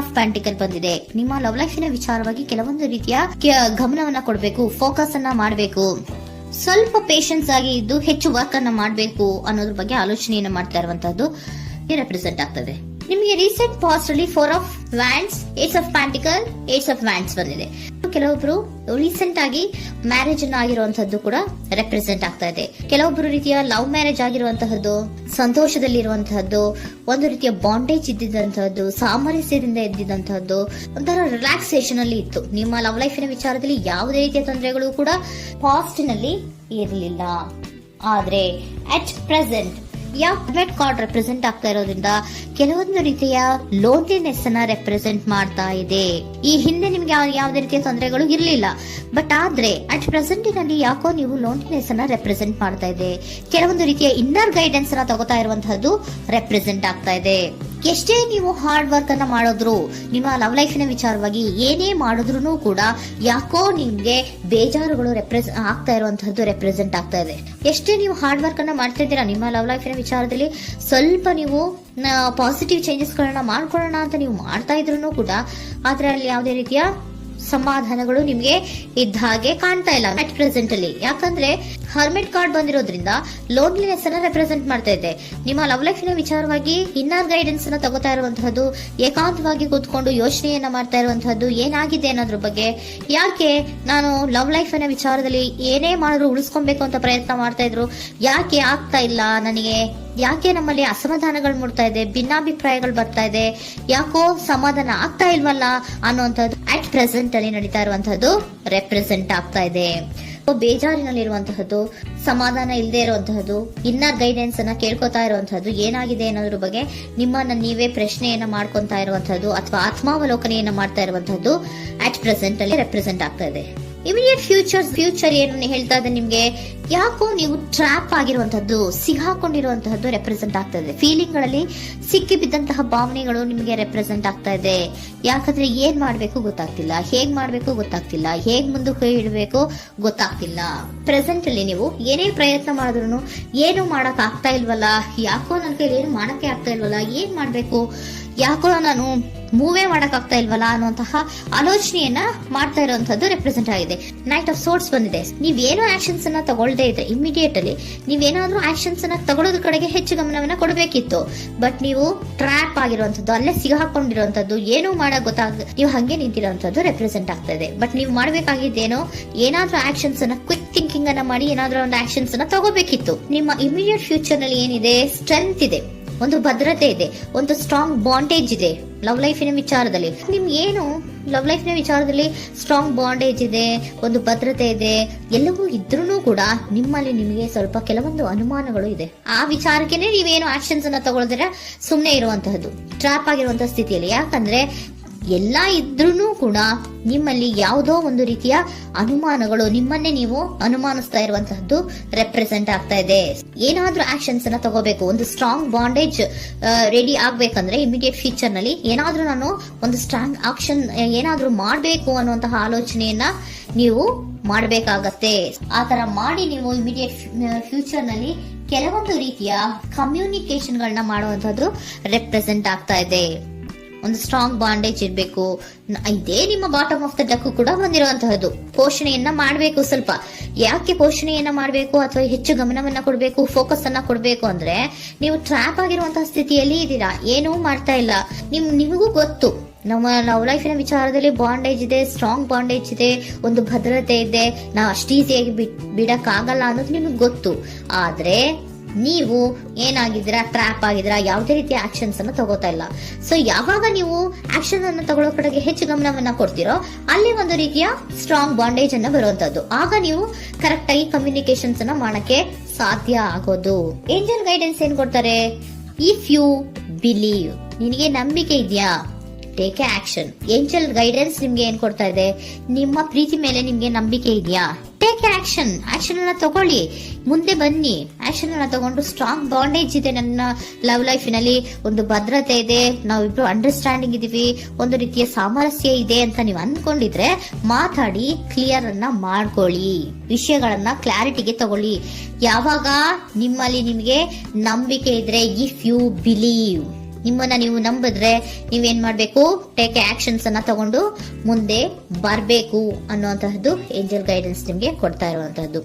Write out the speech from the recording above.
Of ಪ್ಯಾಂಟಿಕಲ್ ಬಂದಿದೆ. ನಿಮ್ಮ love ಲೈಫಿನ ವಿಚಾರವಾಗಿ ಕೆಲವೊಂದು ರೀತಿಯ ಗಮನವನ್ನ ಕೊಡಬೇಕು, ಫೋಕಸ್ ಅನ್ನ ಮಾಡಬೇಕು, ಸ್ವಲ್ಪ ಪೇಷನ್ಸ್ ಆಗಿ ಇದ್ದು ಹೆಚ್ಚು ವರ್ಕ್ ಅನ್ನ ಮಾಡಬೇಕು ಅನ್ನೋದ್ರ ಬಗ್ಗೆ ಆಲೋಚನೆಯನ್ನ ಮಾಡ್ತಾ ಇರುವಂತದ್ದು ರೆಪ್ರೆಸೆಂಟ್ ಆಗ್ತದೆ. ನಿಮಗೆ ರೀಸೆಂಟ್ ಪಾಸ್ಟ್ ಅಲ್ಲಿ 4 of wands, ace of pentacle, ace of wands ಬಂದಿದೆ. ಕೆಲವೊಬ್ರು ರೀಸೆಂಟ್ ಆಗಿ ಮ್ಯಾರೇಜ್ ಅನ್ನ ಆಗಿರುವಂತಹದ್ದು ಕೂಡ ರೆಪ್ರೆಸೆಂಟ್ ಆಗ್ತಾ ಇದೆ. ಕೆಲವೊಬ್ರು ರೀತಿಯ ಲವ್ ಮ್ಯಾರೇಜ್ ಆಗಿರುವಂತಹದ್ದು, ಸಂತೋಷದಲ್ಲಿರುವಂತಹದ್ದು, ಒಂದು ರೀತಿಯ ಬಾಂಡೇಜ್ ಇದ್ದಿದ್ದಂತಹದ್ದು, ಸಾಮರಸ್ಯದಿಂದ ಇದ್ದಿದ್ದಂತಹದ್ದು, ಒಂಥರ ರಿಲ್ಯಾಕ್ಸೇಷನ್ ಅಲ್ಲಿ ಇತ್ತು. ನಿಮ್ಮ ಲವ್ ಲೈಫಿನ ವಿಚಾರದಲ್ಲಿ ಯಾವುದೇ ರೀತಿಯ ತೊಂದರೆಗಳು ಕೂಡ ಪಾಸ್ಟ್ ನಲ್ಲಿ ಇರಲಿಲ್ಲ. ಆದ್ರೆ at present red card represent ಆಗ್ತಾ ಇರೋದ್ರಿಂದ ಕೆಲವೊಂದು ರೀತಿಯ ಲೋನ್ಲಿನೆಸ್ ಅನ್ನ ರೆಪ್ರೆಸೆಂಟ್ ಮಾಡ್ತಾ ಇದೆ. ಈ ಹಿಂದೆ ನಿಮ್ಗೆ ಯಾವುದೇ ರೀತಿಯ ತೊಂದರೆಗಳು ಇರಲಿಲ್ಲ, ಬಟ್ ಆದ್ರೆ ಅಟ್ ಪ್ರೆಸೆಂಟಿನಲ್ಲಿ ಯಾಕೋ ನೀವು ಲೋನ್ಲಿನೆಸ್ ಅನ್ನ ರೆಪ್ರೆಸೆಂಟ್ ಮಾಡ್ತಾ ಇದೆ. ಕೆಲವೊಂದು ರೀತಿಯ ಇನ್ನರ್ ಗೈಡೆನ್ಸ್ ಅನ್ನ ತಗೋತಾ ಇರುವಂತಹದ್ದು ರೆಪ್ರೆಸೆಂಟ್ ಆಗ್ತಾ ಇದೆ. ಎಷ್ಟೇ ನೀವು ಹಾರ್ಡ್ ವರ್ಕ್ ಅನ್ನ ಮಾಡಿದ್ರು, ನಿಮ್ಮ ಲವ್ ಲೈಫಿನ ವಿಚಾರವಾಗಿ ಏನೇ ಮಾಡಿದ್ರು ಕೂಡ ಯಾಕೋ ನಿಮ್ಗೆ ಬೇಜಾರುಗಳು ಆಗ್ತಾ ಇರುವಂತಹದ್ದು ರೆಪ್ರೆಸೆಂಟ್ ಆಗ್ತಾ ಇದೆ. ಎಷ್ಟೇ ನೀವು ಹಾರ್ಡ್ ವರ್ಕ್ ಅನ್ನ ಮಾಡ್ತಾ ಇದ್ದೀರಾ ನಿಮ್ಮ ಲವ್ ಲೈಫಿನ ವಿಚಾರದಲ್ಲಿ, ಸ್ವಲ್ಪ ನೀವು ಪಾಸಿಟಿವ್ ಚೇಂಜಸ್ ಗಳನ್ನ ಮಾಡ್ಕೊಳ್ಳೋಣ ಅಂತ ನೀವು ಮಾಡ್ತಾ ಇದ್ರು ಕೂಡ ಅದರಲ್ಲಿ ಯಾವುದೇ ರೀತಿಯ ಸಮಾಧಾನಗಳು ನಿಮ್ಗೆ ಇದ್ದ ಹಾಗೆ ಕಾಣ್ತಾ ಇಲ್ಲ ಅಟ್ ಪ್ರೆಸೆಂಟ್ ಅಲ್ಲಿ. ಯಾಕಂದ್ರೆ ಹರ್ಮಿಟ್ ಕಾರ್ಡ್ ಬಂದಿರೋದ್ರಿಂದ ಲೋನ್ಲಿನೆಸ್ ಅನ್ನ ರೆಪ್ರೆಸೆಂಟ್ ಮಾಡ್ತಾ ಇದೆ. ನಿಮ್ಮ ಲವ್ ಲೈಫಿನ ವಿಚಾರವಾಗಿ ಇನ್ನರ್ ಗೈಡೆನ್ಸ್ ಅನ್ನ ತಗೋತಾ ಇರುವಂತಹದ್ದು, ಏಕಾಂತವಾಗಿ ಕೂತ್ಕೊಂಡು ಯೋಚನೆಯನ್ನ ಮಾಡ್ತಾ ಇರುವಂತಹದ್ದು, ಏನಾಗಿದೆ ಅನ್ನೋದ್ರ ಬಗ್ಗೆ. ಯಾಕೆ ನಾನು ಲವ್ ಲೈಫ್ ನ ವಿಚಾರದಲ್ಲಿ ಏನೇ ಮಾಡಿದ್ರು ಉಳಿಸ್ಕೊಬೇಕು ಅಂತ ಪ್ರಯತ್ನ ಮಾಡ್ತಾ ಇದ್ರು, ಯಾಕೆ ಆಗ್ತಾ ಇಲ್ಲ ನನಗೆ, ಯಾಕೆ ನಮ್ಮಲ್ಲಿ ಅಸಮಾಧಾನಗಳು ಮೂಡ್ತಾ ಇದೆ, ಭಿನ್ನಾಭಿಪ್ರಾಯಗಳು ಬರ್ತಾ ಇದೆ, ಯಾಕೋ ಸಮಾಧಾನ ಆಗ್ತಾ ಇಲ್ವಲ್ಲ ಅನ್ನುವಂಥದ್ದು ಅಟ್ ಪ್ರೆಸೆಂಟ್ ಅಲ್ಲಿ ನಡೀತಾ ಇರುವಂತಹದ್ದು ರೆಪ್ರೆಸೆಂಟ್ ಆಗ್ತಾ ಇದೆ. ಬೇಜಾರಿನಲ್ಲಿರುವಂತಹದ್ದು, ಸಮಾಧಾನ ಇಲ್ಲದೆ ಇರುವಂತಹದ್ದು, ಇನ್ನರ್ ಗೈಡೆನ್ಸ್ ಅನ್ನ ಕೇಳ್ಕೊತಾ ಇರುವಂತಹದ್ದು, ಏನಾಗಿದೆ ಅನ್ನೋದ್ರ ಬಗ್ಗೆ ನಿಮ್ಮನ್ನ ನೀವೇ ಪ್ರಶ್ನೆಯನ್ನ ಮಾಡ್ಕೊಂತಾ ಇರುವಂತಹದ್ದು ಅಥವಾ ಆತ್ಮಾವಲೋಕನೆಯನ್ನ ಮಾಡ್ತಾ ಇರುವಂತಹದ್ದು ಅಟ್ ಪ್ರೆಸೆಂಟ್ ಅಲ್ಲಿ ರೆಪ್ರೆಸೆಂಟ್ ಆಗ್ತಾ ಇದೆ. ಇಮಿಡಿಯೇಟ್ ಫ್ಯೂಚರ್ ಏನು ಹೇಳ್ತಾ ಇದೆ ನಿಮ್ಗೆ, ಯಾಕೋ ನೀವು ಟ್ರ್ಯಾಪ್ ಆಗಿರುವಂತಹದ್ದು, ಸಿಗಾಕೊಂಡಿರುವಂತಹದ್ದು ರೆಪ್ರೆಸೆಂಟ್ ಆಗ್ತಾ ಇದೆ. ಫೀಲಿಂಗ್ ಗಳಲ್ಲಿ ಸಿಕ್ಕಿ ಬಿದ್ದಂತಹ ಭಾವನೆಗಳು ನಿಮಗೆ ರೆಪ್ರೆಸೆಂಟ್ ಆಗ್ತಾ ಇದೆ. ಯಾಕಂದ್ರೆ ಏನ್ ಮಾಡ್ಬೇಕು ಗೊತ್ತಾಗ್ತಿಲ್ಲ, ಹೇಗ್ ಮಾಡ್ಬೇಕು ಗೊತ್ತಾಗ್ತಿಲ್ಲ, ಹೇಗ್ ಮುಂದಕ್ಕೆ ಇಡಬೇಕು ಗೊತ್ತಾಗ್ತಿಲ್ಲ. ಪ್ರೆಸೆಂಟ್ ಅಲ್ಲಿ ನೀವು ಏನೇ ಪ್ರಯತ್ನ ಮಾಡಿದ್ರು ಏನು ಮಾಡಕ್ ಆಗ್ತಾ ಇಲ್ವಲ್ಲ, ಯಾಕೋ ನನ್ನ ಕೈಲಿ ಏನು ಮಾಡಕ್ಕೆ ಆಗ್ತಾ ಇಲ್ವಲ್ಲ, ಏನ್ ಮಾಡ್ಬೇಕು, ಯಾಕೋ ನಾನು ಮೂವೇ ಮಾಡಕ್ ಆಗ್ತಾ ಇಲ್ವಲ್ಲ ಅನ್ನುವಂತಹ ಆಲೋಚನೆಯನ್ನ ಮಾಡ್ತಾ ಇರುವಂತದ್ದು ರೆಪ್ರೆಸೆಂಟ್ ಆಗಿದೆ. ನೈಟ್ ಆಫ್ ಸೋರ್ಟ್ಸ್ ಬಂದಿದೆ. ನೀವೇನೋ ಆಕ್ಷನ್ಸ್ ಅನ್ನ ತಗೊಳ್ಳದೇ ಇದ್ರೆ ಇಮಿಡಿಯೇಟ್ ಅಲ್ಲಿ ನೀವೇನಾದ್ರೂ ಆಕ್ಷನ್ಸ್ ಅನ್ನ ತಗೊಳ್ಳೋದ್ರ ಕಡೆಗೆ ಹೆಚ್ಚು ಗಮನವನ್ನ ಕೊಡಬೇಕಿತ್ತು. ಬಟ್ ನೀವು ಟ್ರ್ಯಾಪ್ ಆಗಿರುವಂತದ್ದು, ಅಲ್ಲೇ ಸಿಗಾಕೊಂಡಿರುವಂತದ್ದು, ಏನೂ ಮಾಡಕ್ ನೀವು ಹಂಗೆ ನಿಂತಿರುವಂತದ್ದು ರೆಪ್ರೆಸೆಂಟ್ ಆಗ್ತಾ ಇದೆ. ಬಟ್ ನೀವು ಮಾಡ್ಬೇಕಾಗಿದ್ದೇನೋ ಏನಾದ್ರೂ ಆಕ್ಷನ್ಸ್ ಅನ್ನ ಕ್ವಿಕ್ ಥಿಂಕಿಂಗ್ ಅನ್ನ ಮಾಡಿ ಏನಾದ್ರೂ ಒಂದು ಆಕ್ಷನ್ಸ್ ಅನ್ನ ತಗೋಬೇಕಿತ್ತು. ನಿಮ್ಮ ಇಮಿಡಿಯೇಟ್ ಫ್ಯೂಚರ್ ನಲ್ಲಿ ಏನಿದೆ, ಸ್ಟ್ರೆಂತ್ ಇದೆ, ಒಂದು ಭದ್ರತೆ ಇದೆ, ಒಂದು ಸ್ಟ್ರಾಂಗ್ ಬಾಂಡೇಜ್ ಇದೆ ಲವ್ ಲೈಫಿನ ವಿಚಾರದಲ್ಲಿ. ನಿಮ್ಗೆ ಏನು ಲವ್ ಲೈಫಿನ ವಿಚಾರದಲ್ಲಿ ಸ್ಟ್ರಾಂಗ್ ಬಾಂಡೇಜ್ ಇದೆ, ಒಂದು ಭದ್ರತೆ ಇದೆ, ಎಲ್ಲವೂ ಇದ್ರೂ ಕೂಡ ನಿಮ್ಮಲ್ಲಿ ನಿಮಗೆ ಸ್ವಲ್ಪ ಕೆಲವೊಂದು ಅನುಮಾನಗಳು ಇದೆ. ಆ ವಿಚಾರಕ್ಕೆ ನೀವೇನು ಆಕ್ಷನ್ಸ್ ಅನ್ನ ತಗೊಳ್ದಿರ ಸುಮ್ಮನೆ ಇರುವಂತಹದ್ದು, ಟ್ರಾಪ್ ಆಗಿರುವಂತಹ ಸ್ಥಿತಿಯಲ್ಲಿ. ಯಾಕಂದ್ರೆ ಎಲ್ಲ ಇದ್ರೂ ಕೂಡ ನಿಮ್ಮಲ್ಲಿ ಯಾವುದೋ ಒಂದು ರೀತಿಯ ಅನುಮಾನಗಳು, ನಿಮ್ಮನ್ನೇ ನೀವು ಅನುಮಾನಿಸ್ತಾ ಇರುವಂತಹದ್ದು ರೆಪ್ರೆಸೆಂಟ್ ಆಗ್ತಾ ಇದೆ. ಏನಾದ್ರೂ ಆಕ್ಷನ್ಸ್ ಅನ್ನ ತಗೋಬೇಕು, ಒಂದು ಸ್ಟ್ರಾಂಗ್ ಬಾಂಡೇಜ್ ರೆಡಿ ಆಗ್ಬೇಕಂದ್ರೆ ಇಮಿಡಿಯೇಟ್ ಫ್ಯೂಚರ್ ನಲ್ಲಿ ಏನಾದ್ರೂ ನಾನು ಒಂದು ಸ್ಟ್ರಾಂಗ್ ಆಕ್ಷನ್ ಏನಾದ್ರೂ ಮಾಡಬೇಕು ಅನ್ನುವಂತಹ ಆಲೋಚನೆಯನ್ನ ನೀವು ಮಾಡಬೇಕಾಗತ್ತೆ. ಆತರ ಮಾಡಿ ನೀವು ಇಮಿಡಿಯೇಟ್ ಫ್ಯೂಚರ್ ನಲ್ಲಿ ಕೆಲವೊಂದು ರೀತಿಯ ಕಮ್ಯುನಿಕೇಶನ್ ಗಳನ್ನ ಮಾಡುವಂತದ್ದು ರೆಪ್ರೆಸೆಂಟ್ ಆಗ್ತಾ ಇದೆ. ಒಂದು ಸ್ಟ್ರಾಂಗ್ ಬಾಂಡೇಜ್ ಇರಬೇಕು. ಇದೇ ನಿಮ್ಮ ಬಾಟಮ್ ಆಫ್ ದ ಡಕ್ ಕೂಡ ಬಂದಿರುವಂತಹದ್ದು. ಪೋಷಣೆಯನ್ನ ಮಾಡಬೇಕು. ಸ್ವಲ್ಪ ಯಾಕೆ ಪೋಷಣೆಯನ್ನ ಮಾಡಬೇಕು ಅಥವಾ ಹೆಚ್ಚು ಗಮನವನ್ನ ಕೊಡಬೇಕು, ಫೋಕಸ್ ಅನ್ನ ಕೊಡಬೇಕು ಅಂದ್ರೆ, ನೀವು ಟ್ರ್ಯಾಪ್ ಆಗಿರುವಂತಹ ಸ್ಥಿತಿಯಲ್ಲಿ ಇದ್ದೀರಾ, ಏನೂ ಮಾಡ್ತಾ ಇಲ್ಲ. ನಿಮಗೂ ಗೊತ್ತು ನಮ್ಮ ಲವ್ ಲೈಫಿನ ವಿಚಾರದಲ್ಲಿ ಬಾಂಡೇಜ್ ಇದೆ, ಸ್ಟ್ರಾಂಗ್ ಬಾಂಡೇಜ್ ಇದೆ, ಒಂದು ಭದ್ರತೆ ಇದೆ, ನಾವು ಅಷ್ಟು ಈಸಿಯಾಗಿ ಬಿಡಕ್ ಆಗಲ್ಲ ಅನ್ನೋದು ನಿಮ್ಗೆ ಗೊತ್ತು. ಆದ್ರೆ ನೀವು ಏನಾಗಿದ್ದೀರಾ, ಟ್ರ್ಯಾಪ್ ಆಗಿದ್ದೀರಾ, ಯಾವುದೇ ರೀತಿಯ ಆಕ್ಷನ್ಸ್ ಅನ್ನು ತಗೋತಾ ಇಲ್ಲ. ಸೊ ಯಾವಾಗ ನೀವು ಆಕ್ಷನ್ ಅನ್ನು ತಗೊಳ್ಳೋ ಕಡೆಗೆ ಹೆಚ್ಚು ಗಮನವನ್ನ ಕೊಡ್ತೀರೋ ಅಲ್ಲಿ ಒಂದು ರೀತಿಯ ಸ್ಟ್ರಾಂಗ್ ಬಾಂಡೇಜ್ ಅನ್ನ ಬರುವಂತದ್ದು. ಆಗ ನೀವು ಕರೆಕ್ಟ್ ಆಗಿ ಕಮ್ಯುನಿಕೇಶನ್ಸ್ ಅನ್ನ ಮಾಡಕ್ಕೆ ಸಾಧ್ಯ ಆಗೋದು. ಏಂಜಲ್ ಗೈಡೆನ್ಸ್ ಏನ್ ಕೊಡ್ತಾರೆ, ಇಫ್ ಯು ಬಿಲೀವ್, ನಿನಗೆ ನಂಬಿಕೆ ಇದೆಯಾ, ಟೇಕ್ ಆಕ್ಷನ್. ಏಂಜಲ್ ಗೈಡೆನ್ಸ್ ನಿಮ್ಗೆ ಏನ್ ಕೊಡ್ತಾ ಇದೆ, ನಿಮ್ಮ ಪ್ರೀತಿ ಮೇಲೆ ನಿಮ್ಗೆ ನಂಬಿಕೆ ಇದೆಯಾ, ಟೇಕ್ ಆಕ್ಷನ್. ಆಕ್ಷನ್ ಅನ್ನ ತಗೊಳ್ಳಿ, ಮುಂದೆ ಬನ್ನಿ. ಆಕ್ಷನ್ ಅನ್ನ ತಗೊಂಡು ಸ್ಟ್ರಾಂಗ್ ಬಾಂಡೇಜ್ ಇದೆ ನನ್ನ ಲವ್ ಲೈಫಿನಲ್ಲಿ, ಒಂದು ಭದ್ರತೆ ಇದೆ, ನಾವಿಬ್ರು ಅಂಡರ್ಸ್ಟ್ಯಾಂಡಿಂಗ್ ಇದೀವಿ, ಒಂದು ರೀತಿಯ ಸಾಮರಸ್ಯ ಇದೆ ಅಂತ ನೀವು ಅನ್ಕೊಂಡಿದ್ರೆ ಮಾತಾಡಿ ಕ್ಲಿಯರ್ ಅನ್ನ ಮಾಡ್ಕೊಳ್ಳಿ, ವಿಷಯಗಳನ್ನ ಕ್ಲಾರಿಟಿಗೆ ತಗೊಳ್ಳಿ. ಯಾವಾಗ ನಿಮ್ಮಲ್ಲಿ ನಿಮ್ಗೆ ನಂಬಿಕೆ ಇದ್ರೆ, ಇಫ್ ಯು ಬಿಲೀವ್, ನಿಮ್ಮನ್ನ ನೀವು ನಂಬಿದ್ರೆ ನೀವೇನ್ ಮಾಡ್ಬೇಕು, ಟೇಕ್ ಆಕ್ಷನ್ಸ್ ಅನ್ನ ತಗೊಂಡು ಮುಂದೆ ಬರ್ಬೇಕು ಅನ್ನುವಂತಹದ್ದು ಏಂಜಲ್ ಗೈಡೆನ್ಸ್ ನಿಮ್ಗೆ ಕೊಡ್ತಾ ಇರುವಂತಹದ್ದು.